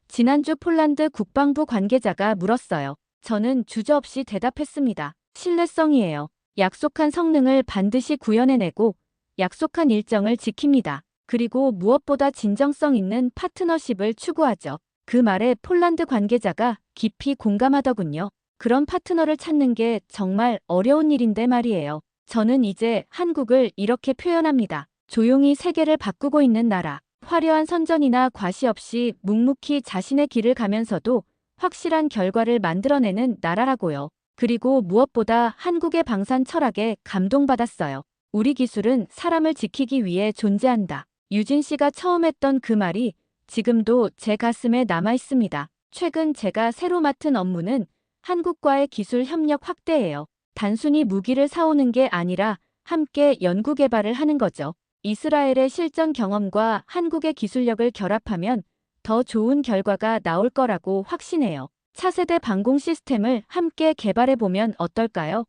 지난주 폴란드 국방부 관계자가 물었어요. 저는 주저없이 대답했습니다. 신뢰성이에요. 약속한 성능을 반드시 구현해내고 약속한 일정을 지킵니다. 그리고 무엇보다 진정성 있는 파트너십을 추구하죠. 그 말에 폴란드 관계자가 깊이 공감하더군요. 그런 파트너를 찾는 게 정말 어려운 일인데 말이에요. 저는 이제 한국을 이렇게 표현합니다. 조용히 세계를 바꾸고 있는 나라. 화려한 선전이나 과시 없이 묵묵히 자신의 길을 가면서도 확실한 결과를 만들어내는 나라라고요. 그리고 무엇보다 한국의 방산 철학에 감동받았어요. 우리 기술은 사람을 지키기 위해 존재한다. 유진 씨가 처음 했던 그 말이 지금도 제 가슴에 남아 있습니다. 최근 제가 새로 맡은 업무는 한국과의 기술 협력 확대예요. 단순히 무기를 사오는 게 아니라 함께 연구 개발을 하는 거죠. 이스라엘의 실전 경험과 한국의 기술력을 결합하면 더 좋은 결과가 나올 거라고 확신해요. 차세대 방공 시스템을 함께 개발해보면 어떨까요?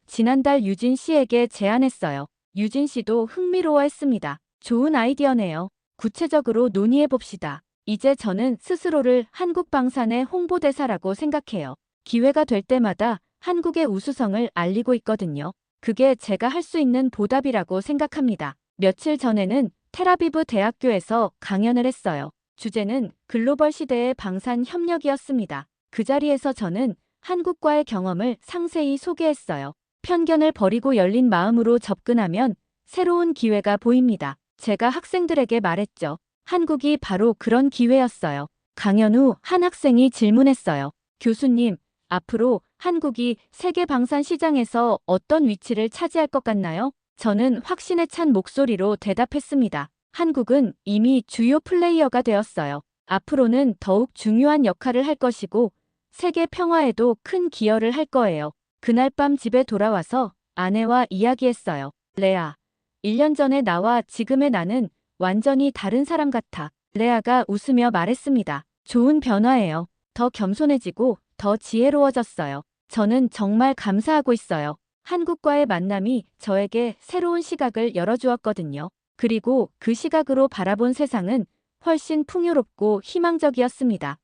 지난달 유진 씨에게 제안했어요. 유진 씨도 흥미로워했습니다. 좋은 아이디어네요. 구체적으로 논의해봅시다. 이제 저는 스스로를 한국 방산의 홍보대사라고 생각해요. 기회가 될 때마다 한국의 우수성을 알리고 있거든요. 그게 제가 할 수 있는 보답이라고 생각합니다. 며칠 전에는 텔아비브 대학교에서 강연을 했어요. 주제는 글로벌 시대의 방산 협력이었습니다. 그 자리에서 저는 한국과의 경험을 상세히 소개했어요. 편견을 버리고 열린 마음으로 접근하면 새로운 기회가 보입니다. 제가 학생들에게 말했죠. 한국이 바로 그런 기회였어요. 강연 후 한 학생이 질문했어요. 교수님, 앞으로 한국이 세계 방산 시장에서 어떤 위치를 차지할 것 같나요? 저는 확신에 찬 목소리로 대답했습니다. 한국은 이미 주요 플레이어가 되었어요. 앞으로는 더욱 중요한 역할을 할 것이고 세계 평화에도 큰 기여를 할 거예요. 그날 밤 집에 돌아와서 아내와 이야기했어요. 레아, 1년 전에 나와 지금의 나는 완전히 다른 사람 같아. 레아가 웃으며 말했습니다. 좋은 변화예요. 더 겸손해지고 더 지혜로워졌어요. 저는 정말 감사하고 있어요. 한국과의 만남이 저에게 새로운 시각을 열어주었거든요. 그리고 그 시각으로 바라본 세상은 훨씬 풍요롭고 희망적이었습니다.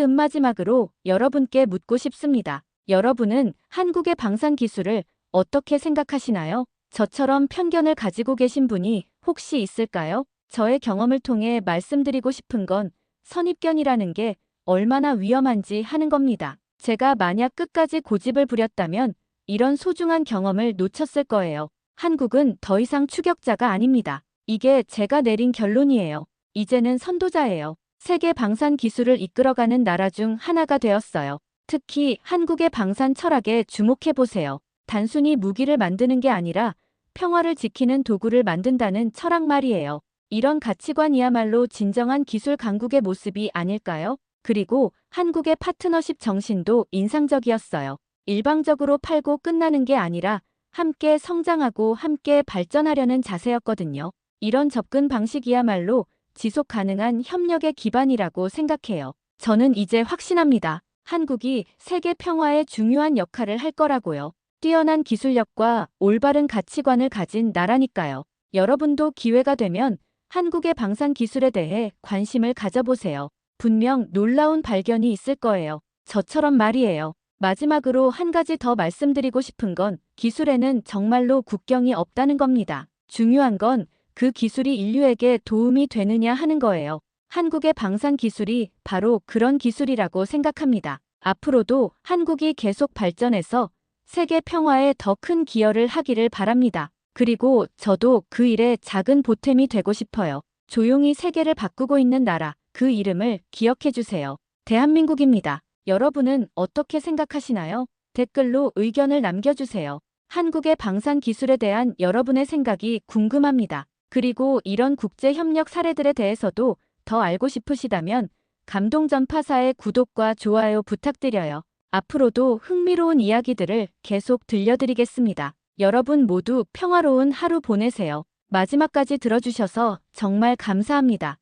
마지막으로 여러분께 묻고 싶습니다. 여러분은 한국의 방산 기술을 어떻게 생각하시나요? 저처럼 편견을 가지고 계신 분이 혹시 있을까요? 저의 경험을 통해 말씀드리고 싶은 건 선입견이라는 게 얼마나 위험한지 하는 겁니다. 제가 만약 끝까지 고집을 부렸다면 이런 소중한 경험을 놓쳤을 거예요. 한국은 더 이상 추격자가 아닙니다. 이게 제가 내린 결론이에요. 이제는 선도자예요. 세계 방산 기술을 이끌어가는 나라 중 하나가 되었어요. 특히 한국의 방산 철학에 주목해보세요. 단순히 무기를 만드는 게 아니라 평화를 지키는 도구를 만든다는 철학 말이에요. 이런 가치관이야말로 진정한 기술 강국의 모습이 아닐까요? 그리고 한국의 파트너십 정신도 인상적이었어요. 일방적으로 팔고 끝나는 게 아니라 함께 성장하고 함께 발전하려는 자세였거든요. 이런 접근 방식이야말로 지속 가능한 협력의 기반이라고 생각해요. 저는 이제 확신합니다. 한국이 세계 평화에 중요한 역할을 할 거라고요. 뛰어난 기술력과 올바른 가치관을 가진 나라니까요. 여러분도 기회가 되면 한국의 방산 기술에 대해 관심을 가져보세요. 분명 놀라운 발견이 있을 거예요. 저처럼 말이에요. 마지막으로 한 가지 더 말씀드리고 싶은 건 기술에는 정말로 국경이 없다는 겁니다. 중요한 건 그 기술이 인류에게 도움이 되느냐 하는 거예요. 한국의 방산 기술이 바로 그런 기술이라고 생각합니다. 앞으로도 한국이 계속 발전해서 세계 평화에 더 큰 기여를 하기를 바랍니다. 그리고 저도 그 일에 작은 보탬이 되고 싶어요. 조용히 세계를 바꾸고 있는 나라, 그 이름을 기억해 주세요. 대한민국입니다. 여러분은 어떻게 생각하시나요? 댓글로 의견을 남겨주세요. 한국의 방산 기술에 대한 여러분의 생각이 궁금합니다. 그리고 이런 국제 협력 사례들에 대해서도 더 알고 싶으시다면 감동전파사의 구독과 좋아요 부탁드려요. 앞으로도 흥미로운 이야기들을 계속 들려드리겠습니다. 여러분 모두 평화로운 하루 보내세요. 마지막까지 들어주셔서 정말 감사합니다.